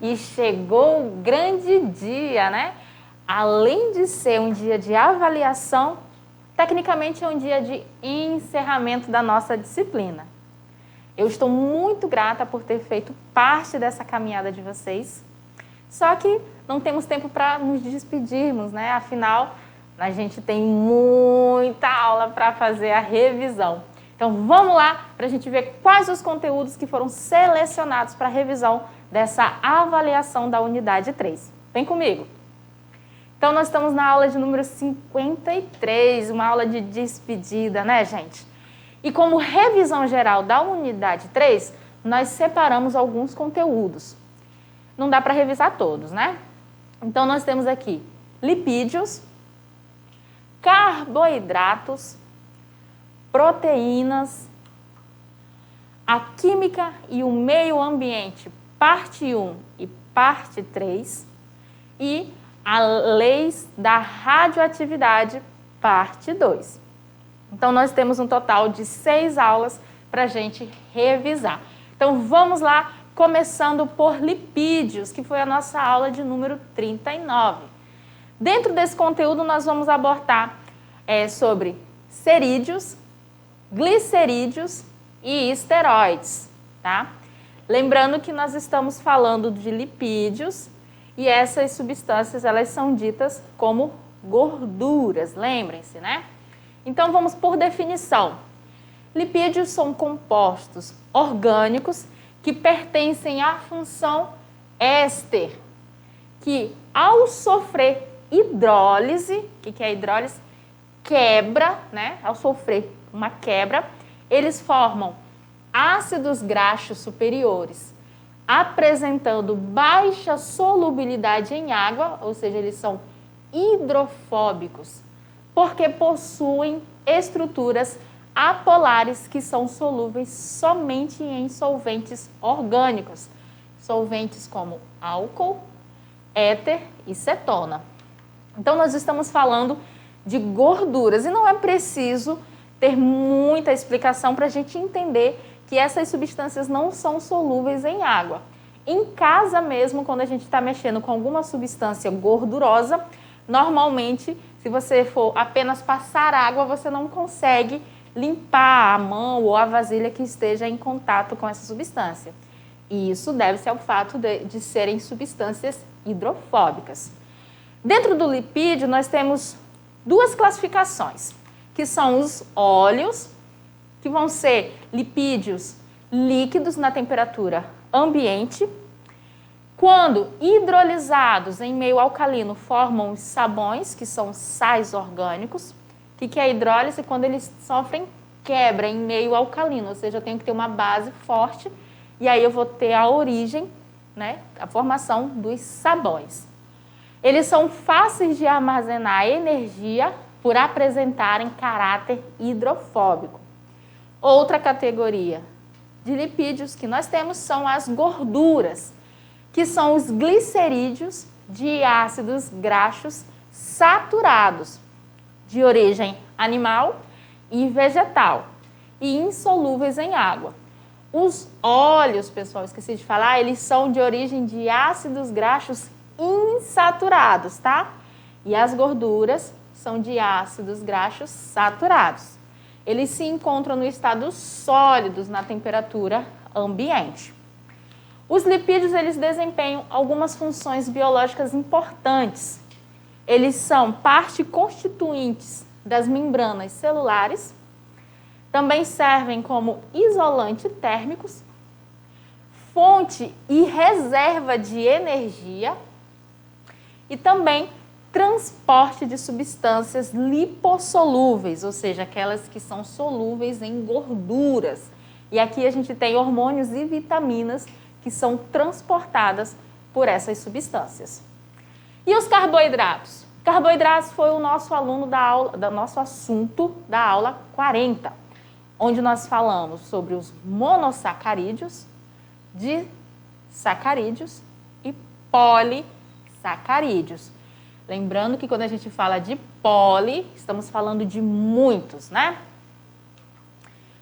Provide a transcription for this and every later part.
E chegou o grande dia, né? Além de ser um dia de avaliação, tecnicamente é um dia de encerramento da nossa disciplina. Eu estou muito grata por ter feito parte dessa caminhada de vocês. Só que não temos tempo para nos despedirmos, né? Afinal, a gente tem muita aula para fazer a revisão. Então vamos lá para a gente ver quais os conteúdos que foram selecionados para a revisão dessa avaliação da unidade 3. Vem comigo! Então nós estamos na aula de número 53, uma aula de despedida, né, gente? E como revisão geral da unidade 3, nós separamos alguns conteúdos. Não dá para revisar todos, né? Então nós temos aqui lipídios, carboidratos, proteínas, a química e o meio ambiente, parte 1 e parte 3, e as leis da radioatividade, parte 2. Então, nós temos um total de 6 aulas para a gente revisar. Então, vamos lá, começando por lipídios, que foi a nossa aula de número 39. Dentro desse conteúdo, nós vamos abordar sobre cerídeos, glicerídeos e esteroides, tá? Lembrando que nós estamos falando de lipídios e essas substâncias, elas são ditas como gorduras, lembrem-se, né? Então, vamos por definição. Lipídios são compostos orgânicos que pertencem à função éster, que ao sofrer hidrólise, o que é hidrólise? Quebra, né? Ao sofrer uma quebra, eles formam ácidos graxos superiores, apresentando baixa solubilidade em água, ou seja, eles são hidrofóbicos, porque possuem estruturas apolares que são solúveis somente em solventes orgânicos, solventes como álcool, éter e cetona. Então, nós estamos falando de gorduras e não é preciso ter muita explicação para a gente entender que essas substâncias não são solúveis em água. Em casa mesmo, quando a gente está mexendo com alguma substância gordurosa, normalmente, se você for apenas passar água, você não consegue limpar a mão ou a vasilha que esteja em contato com essa substância. E isso deve-se ao fato de serem substâncias hidrofóbicas. Dentro do lipídio, nós temos duas classificações, que são os óleos, que vão ser lipídios líquidos na temperatura ambiente. Quando hidrolisados em meio alcalino, formam os sabões, que são sais orgânicos. O que é a hidrólise? Quando eles sofrem quebra em meio alcalino, ou seja, eu tenho que ter uma base forte, e aí eu vou ter a origem, né, a formação dos sabões. Eles são fáceis de armazenar energia por apresentarem caráter hidrofóbico. Outra categoria de lipídios que nós temos são as gorduras, que são os glicerídeos de ácidos graxos saturados, de origem animal e vegetal, e insolúveis em água. Os óleos, pessoal, esqueci de falar, eles são de origem de ácidos graxos insaturados, tá? E as gorduras são de ácidos graxos saturados. Eles se encontram no estado sólidos na temperatura ambiente. Os lipídios, eles desempenham algumas funções biológicas importantes. Eles são parte constituintes das membranas celulares, também servem como isolante térmicos, fonte e reserva de energia e também transporte de substâncias lipossolúveis, ou seja, aquelas que são solúveis em gorduras. E aqui a gente tem hormônios e vitaminas que são transportadas por essas substâncias. E os carboidratos? Carboidratos foi o nosso aluno da aula, do nosso assunto da aula 40, onde nós falamos sobre os monossacarídeos, disacarídeos e polissacarídeos. Lembrando que quando a gente fala de poli, estamos falando de muitos, né?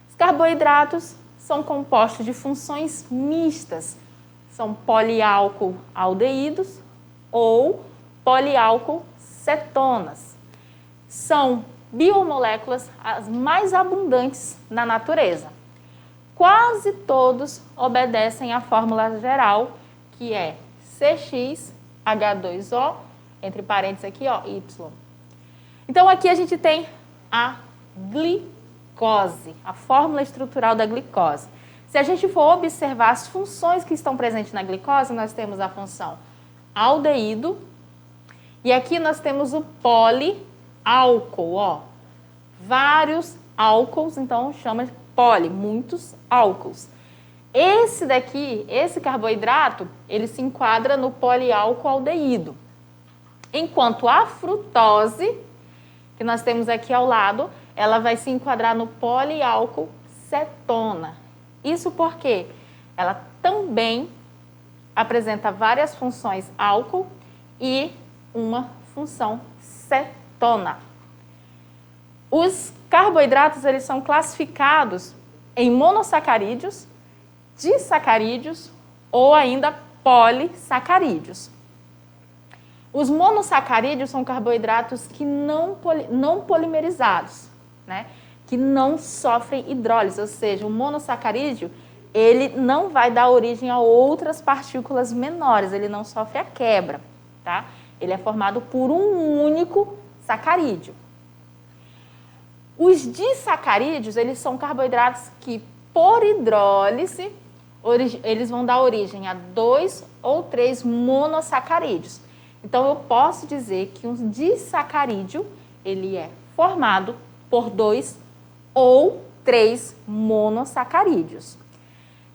Os carboidratos são compostos de funções mistas, são poliálcool-aldeídos ou poliálcool-cetonas. São biomoléculas as mais abundantes na natureza. Quase todos obedecem à fórmula geral, que é CxH2O, entre parênteses aqui, ó, Y. Então, aqui a gente tem a glicose, a fórmula estrutural da glicose. Se a gente for observar as funções que estão presentes na glicose, nós temos a função aldeído, e aqui nós temos o poliálcool, ó. Vários álcools, então chama de poli, muitos álcools. Esse daqui, esse carboidrato, ele se enquadra no poliálcool aldeído. Enquanto a frutose, que nós temos aqui ao lado, ela vai se enquadrar no poliálcool cetona. Isso porque ela também apresenta várias funções álcool e uma função cetona. Os carboidratos, eles são classificados em monossacarídeos, disacarídeos ou ainda polissacarídeos. Os monossacarídeos são carboidratos que não polimerizados, né? Que não sofrem hidrólise, ou seja, o monossacarídeo ele não vai dar origem a outras partículas menores, ele não sofre a quebra, tá? Ele é formado por um único sacarídeo. Os disacarídeos, eles são carboidratos que, por hidrólise, eles vão dar origem a 2 ou 3 monossacarídeos. Então, eu posso dizer que um disacarídeo, ele é formado por 2 ou 3 monossacarídeos.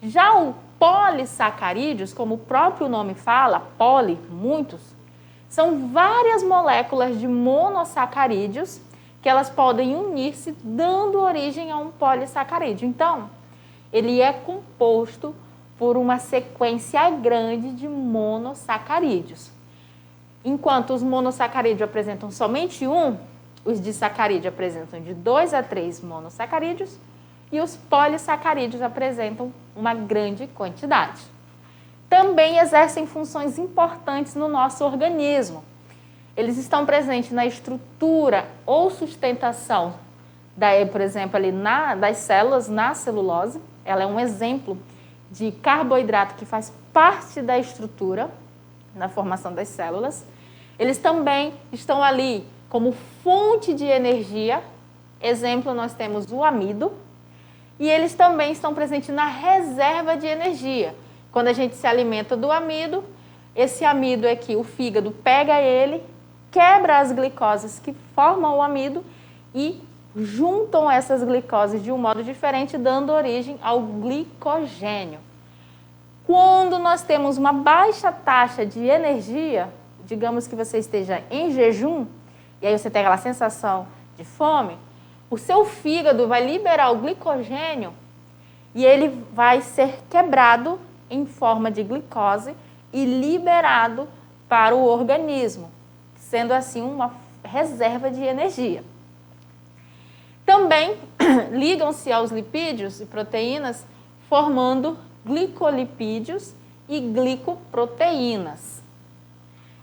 Já o polissacarídeos, como o próprio nome fala, poli, muitos, são várias moléculas de monossacarídeos que elas podem unir-se, dando origem a um polissacarídeo. Então, ele é composto por uma sequência grande de monossacarídeos. Enquanto os monossacarídeos apresentam somente um, os disacarídeos apresentam de 2 a 3 monossacarídeos e os polissacarídeos apresentam uma grande quantidade. Também exercem funções importantes no nosso organismo. Eles estão presentes na estrutura ou sustentação, por exemplo, ali das células, na celulose. Ela é um exemplo de carboidrato que faz parte da estrutura, na formação das células. Eles também estão ali como fonte de energia. Exemplo, nós temos o amido. E eles também estão presentes na reserva de energia. Quando a gente se alimenta do amido, esse amido aqui, o fígado pega ele, quebra as glicoses que formam o amido e juntam essas glicoses de um modo diferente, dando origem ao glicogênio. Quando nós temos uma baixa taxa de energia, digamos que você esteja em jejum, e aí você tem aquela sensação de fome, o seu fígado vai liberar o glicogênio e ele vai ser quebrado em forma de glicose e liberado para o organismo, sendo assim uma reserva de energia. Também ligam-se aos lipídios e proteínas, formando glicolipídios e glicoproteínas.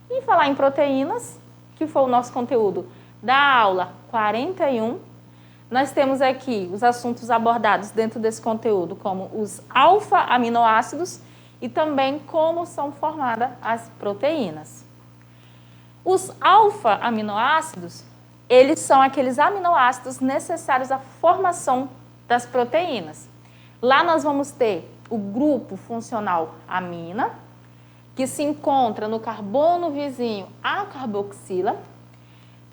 E falar em proteínas, que foi o nosso conteúdo da aula 41, nós temos aqui os assuntos abordados dentro desse conteúdo, como os alfa-aminoácidos e também como são formadas as proteínas. Os alfa-aminoácidos, eles são aqueles aminoácidos necessários à formação das proteínas. Lá nós vamos ter o grupo funcional amina, que se encontra no carbono vizinho à carboxila.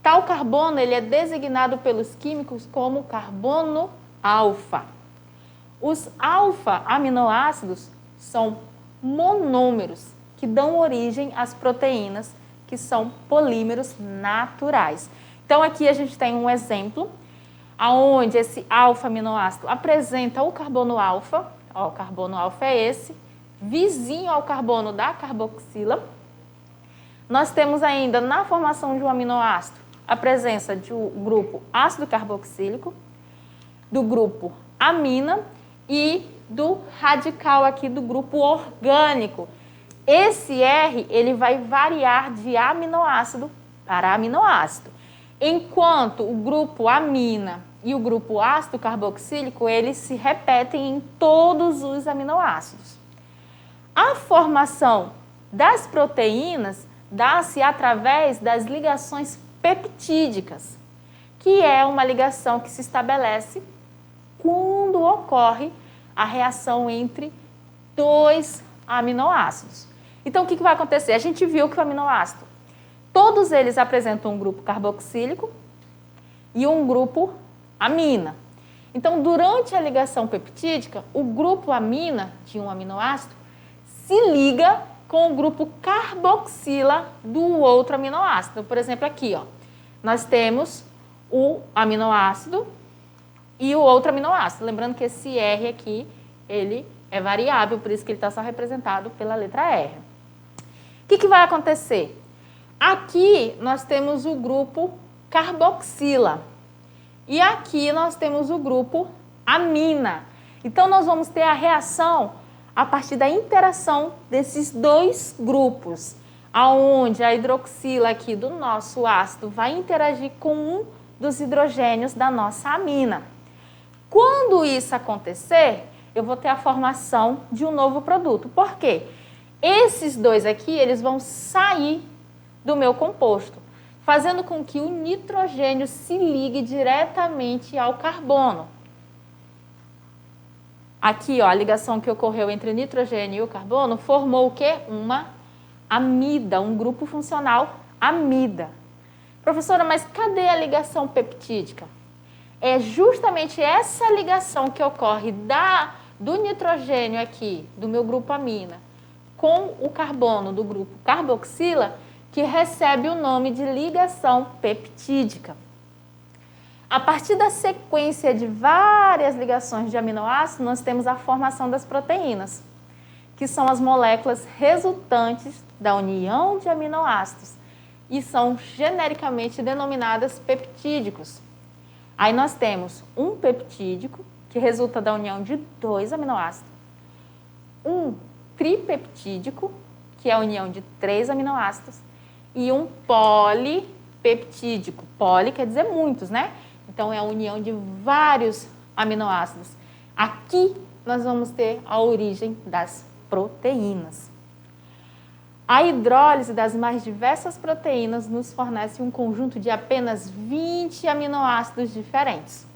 Tal carbono ele é designado pelos químicos como carbono alfa. Os alfa-aminoácidos são monômeros que dão origem às proteínas, que são polímeros naturais. Então, aqui a gente tem um exemplo, onde esse alfa-aminoácido apresenta o carbono alfa. Ó, o carbono alfa é esse, vizinho ao carbono da carboxila. Nós temos ainda, na formação de um aminoácido, a presença do grupo ácido carboxílico, do grupo amina e do radical aqui do grupo orgânico. Esse R, ele vai variar de aminoácido para aminoácido, enquanto o grupo amina e o grupo ácido carboxílico, eles se repetem em todos os aminoácidos. A formação das proteínas dá-se através das ligações peptídicas, que é uma ligação que se estabelece quando ocorre a reação entre dois aminoácidos. Então, o que vai acontecer? A gente viu que o aminoácido, todos eles apresentam um grupo carboxílico e um grupo amina. Então, durante a ligação peptídica, o grupo amina de um aminoácido se liga com o grupo carboxila do outro aminoácido. Por exemplo, aqui, ó, nós temos o aminoácido e o outro aminoácido. Lembrando que esse R aqui, ele é variável, por isso que ele está só representado pela letra R. O que vai acontecer? Aqui nós temos o grupo carboxila e aqui nós temos o grupo amina. Então, nós vamos ter a reação a partir da interação desses dois grupos, aonde a hidroxila aqui do nosso ácido vai interagir com um dos hidrogênios da nossa amina. Quando isso acontecer, eu vou ter a formação de um novo produto. Por quê? Esses dois aqui, eles vão sair do meu composto, fazendo com que o nitrogênio se ligue diretamente ao carbono. Aqui, ó, a ligação que ocorreu entre o nitrogênio e o carbono formou o quê? Uma amida, um grupo funcional amida. Professora, mas cadê a ligação peptídica? É justamente essa ligação que ocorre do nitrogênio aqui, do meu grupo amina, com o carbono do grupo carboxila, que recebe o nome de ligação peptídica. A partir da sequência de várias ligações de aminoácidos, nós temos a formação das proteínas, que são as moléculas resultantes da união de aminoácidos e são genericamente denominadas peptídicos. Aí nós temos um peptídico, que resulta da união de dois aminoácidos, um tripeptídico, que é a união de 3 aminoácidos, e um polipeptídico. Poli quer dizer muitos, né? Então, é a união de vários aminoácidos. Aqui, nós vamos ter a origem das proteínas. A hidrólise das mais diversas proteínas nos fornece um conjunto de apenas 20 aminoácidos diferentes,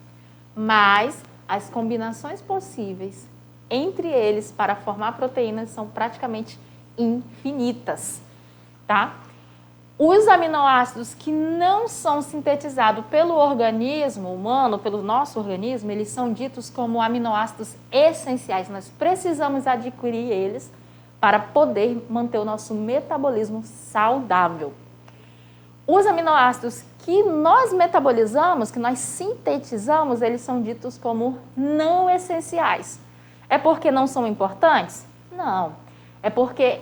mas as combinações possíveis entre eles para formar proteínas são praticamente infinitas, tá? Os aminoácidos que não são sintetizados pelo organismo humano, pelo nosso organismo, eles são ditos como aminoácidos essenciais. Nós precisamos adquirir eles para poder manter o nosso metabolismo saudável. Os aminoácidos que nós metabolizamos, que nós sintetizamos, eles são ditos como não essenciais. É porque não são importantes? Não. É porque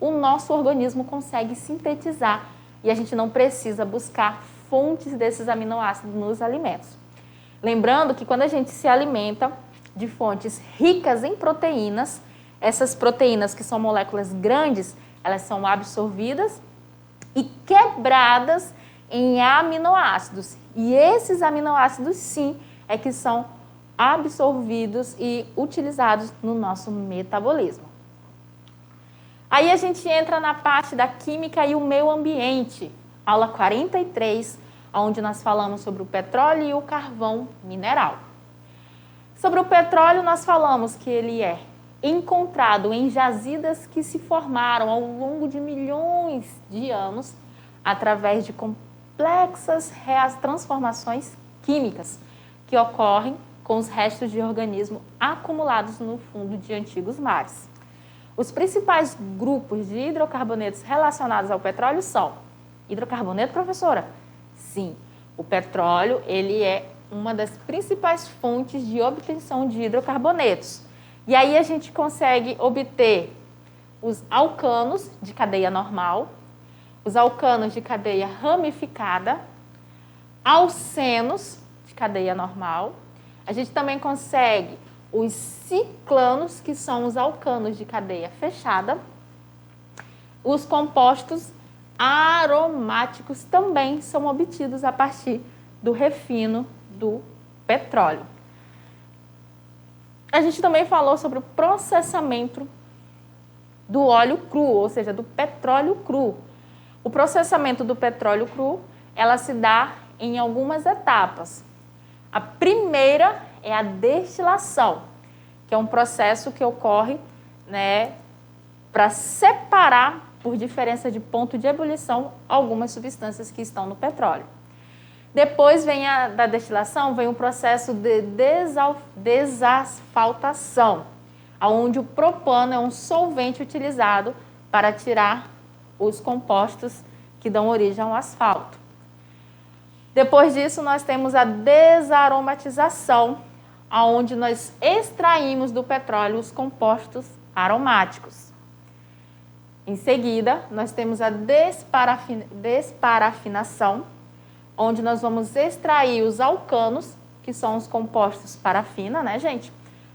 o nosso organismo consegue sintetizar e a gente não precisa buscar fontes desses aminoácidos nos alimentos. Lembrando que quando a gente se alimenta de fontes ricas em proteínas, essas proteínas que são moléculas grandes, elas são absorvidas e quebradas em aminoácidos. E esses aminoácidos, sim, é que são absorvidos e utilizados no nosso metabolismo. Aí a gente entra na parte da química e o meio ambiente, aula 43, onde nós falamos sobre o petróleo e o carvão mineral. Sobre o petróleo, nós falamos que ele é encontrado em jazidas que se formaram ao longo de milhões de anos através de complexas transformações químicas que ocorrem com os restos de organismo acumulados no fundo de antigos mares. Os principais grupos de hidrocarbonetos relacionados ao petróleo são hidrocarboneto, professora? Sim, o petróleo ele é uma das principais fontes de obtenção de hidrocarbonetos. E aí a gente consegue obter os alcanos de cadeia normal, os alcanos de cadeia ramificada, alcenos de cadeia normal. A gente também consegue os ciclanos, que são os alcanos de cadeia fechada. Os compostos aromáticos também são obtidos a partir do refino do petróleo. A gente também falou sobre o processamento do óleo cru, ou seja, do petróleo cru. O processamento do petróleo cru, ela se dá em algumas etapas. A primeira é a destilação, que é um processo que ocorre, né, para separar, por diferença de ponto de ebulição, algumas substâncias que estão no petróleo. Depois da destilação, vem o processo de desasfaltação, onde o propano é um solvente utilizado para tirar os compostos que dão origem ao asfalto. Depois disso, nós temos a desaromatização, onde nós extraímos do petróleo os compostos aromáticos. Em seguida, nós temos a desparafinação, onde nós vamos extrair os alcanos, que são os compostos parafina, né, gente?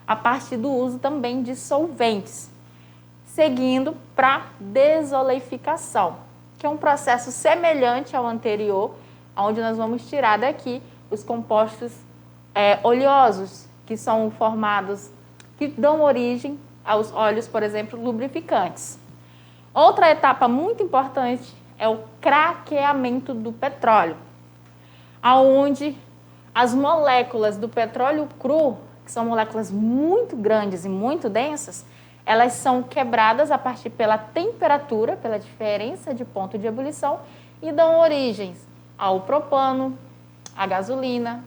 A partir do uso também de solventes. Seguindo para desoleificação, que é um processo semelhante ao anterior, onde nós vamos tirar daqui os compostos oleosos, que são formados, que dão origem aos óleos, por exemplo, lubrificantes. Outra etapa muito importante é o craqueamento do petróleo, onde as moléculas do petróleo cru, que são moléculas muito grandes e muito densas, elas são quebradas a partir pela temperatura, pela diferença de ponto de ebulição, e dão origem ao propano, a gasolina,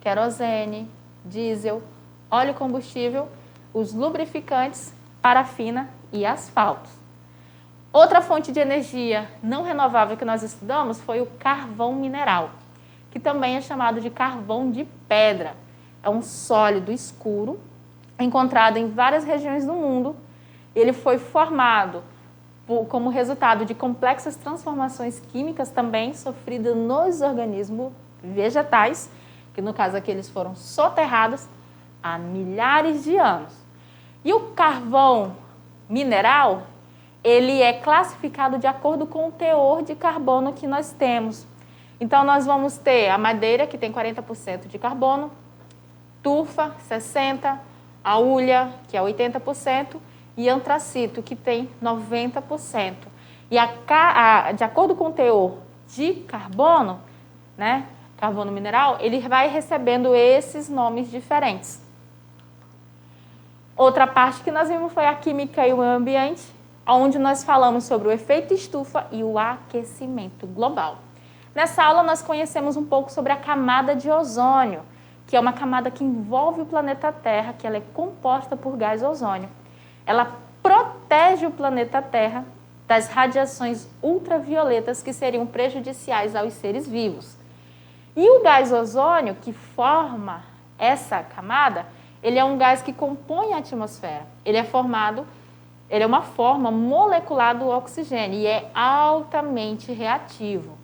querosene, diesel, óleo combustível, os lubrificantes, parafina e asfaltos. Outra fonte de energia não renovável que nós estudamos foi o carvão mineral, que também é chamado de carvão de pedra. É um sólido escuro, encontrado em várias regiões do mundo. Ele foi formado como resultado de complexas transformações químicas também sofridas nos organismos vegetais, que no caso aqui eles foram soterrados há milhares de anos. E o carvão mineral, ele é classificado de acordo com o teor de carbono que nós temos. Então, nós vamos ter a madeira, que tem 40% de carbono, turfa, 60%, a hulha, que é 80%, e antracito, que tem 90%. E de acordo com o teor de carbono, né, carbono mineral, ele vai recebendo esses nomes diferentes. Outra parte que nós vimos foi a química e o meio ambiente, onde nós falamos sobre o efeito estufa e o aquecimento global. Nessa aula, nós conhecemos um pouco sobre a camada de ozônio, que é uma camada que envolve o planeta Terra, que ela é composta por gás ozônio. Ela protege o planeta Terra das radiações ultravioletas que seriam prejudiciais aos seres vivos. E o gás ozônio, que forma essa camada, ele é um gás que compõe a atmosfera. Ele é uma forma molecular do oxigênio e é altamente reativo.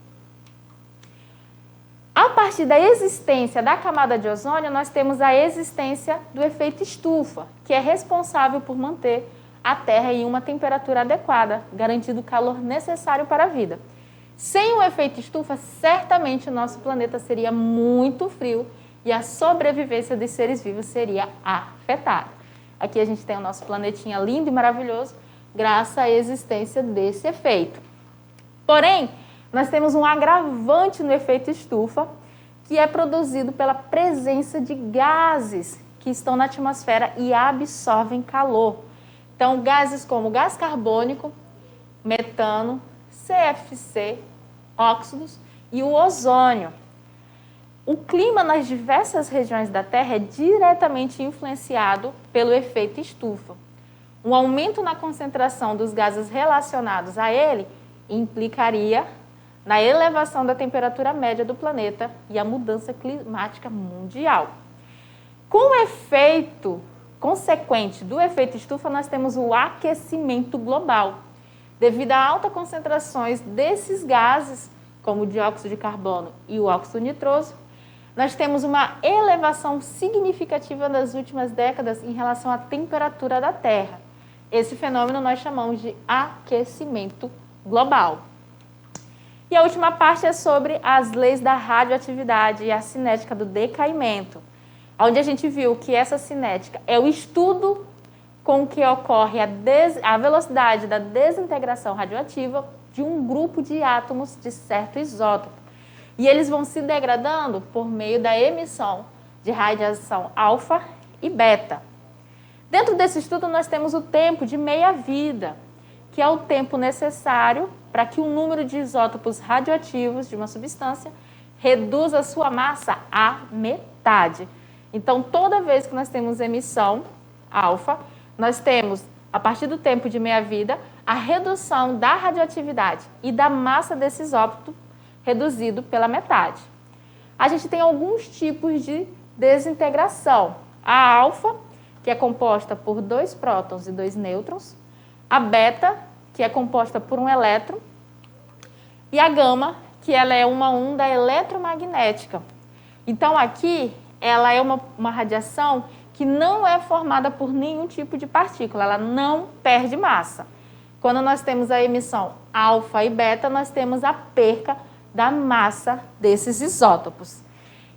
A partir da existência da camada de ozônio, nós temos a existência do efeito estufa, que é responsável por manter a Terra em uma temperatura adequada, garantindo o calor necessário para a vida. Sem o efeito estufa, certamente o nosso planeta seria muito frio e a sobrevivência dos seres vivos seria afetada. Aqui a gente tem o nosso planetinha lindo e maravilhoso, graças à existência desse efeito. Porém, nós temos um agravante no efeito estufa, que é produzido pela presença de gases que estão na atmosfera e absorvem calor. Então, gases como gás carbônico, metano, CFC, óxidos e o ozônio. O clima nas diversas regiões da Terra é diretamente influenciado pelo efeito estufa. Um aumento na concentração dos gases relacionados a ele implicaria na elevação da temperatura média do planeta e a mudança climática mundial. Com o efeito consequente do efeito estufa, nós temos o aquecimento global. Devido a altas concentrações desses gases, como o dióxido de carbono e o óxido nitroso, nós temos uma elevação significativa nas últimas décadas em relação à temperatura da Terra. Esse fenômeno nós chamamos de aquecimento global. E a última parte é sobre as leis da radioatividade e a cinética do decaimento, onde a gente viu que essa cinética é o estudo com que ocorre a velocidade da desintegração radioativa de um grupo de átomos de certo isótopo. E eles vão se degradando por meio da emissão de radiação alfa e beta. Dentro desse estudo, nós temos o tempo de meia-vida, que é o tempo necessário para que o número de isótopos radioativos de uma substância reduza a sua massa à metade. Então, toda vez que nós temos emissão alfa, nós temos, a partir do tempo de meia-vida, a redução da radioatividade e da massa desse isótopo reduzido pela metade. A gente tem alguns tipos de desintegração. A alfa, que é composta por 2 prótons e 2 nêutrons. A beta, que é composta por um elétron. E a gama, que ela é uma onda eletromagnética. Então, aqui, ela é uma radiação que não é formada por nenhum tipo de partícula, ela não perde massa. Quando nós temos a emissão alfa e beta, nós temos a perca da massa desses isótopos.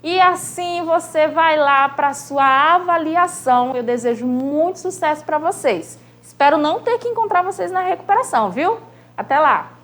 E assim você vai lá para a sua avaliação. Eu desejo muito sucesso para vocês. Espero não ter que encontrar vocês na recuperação, viu? Até lá!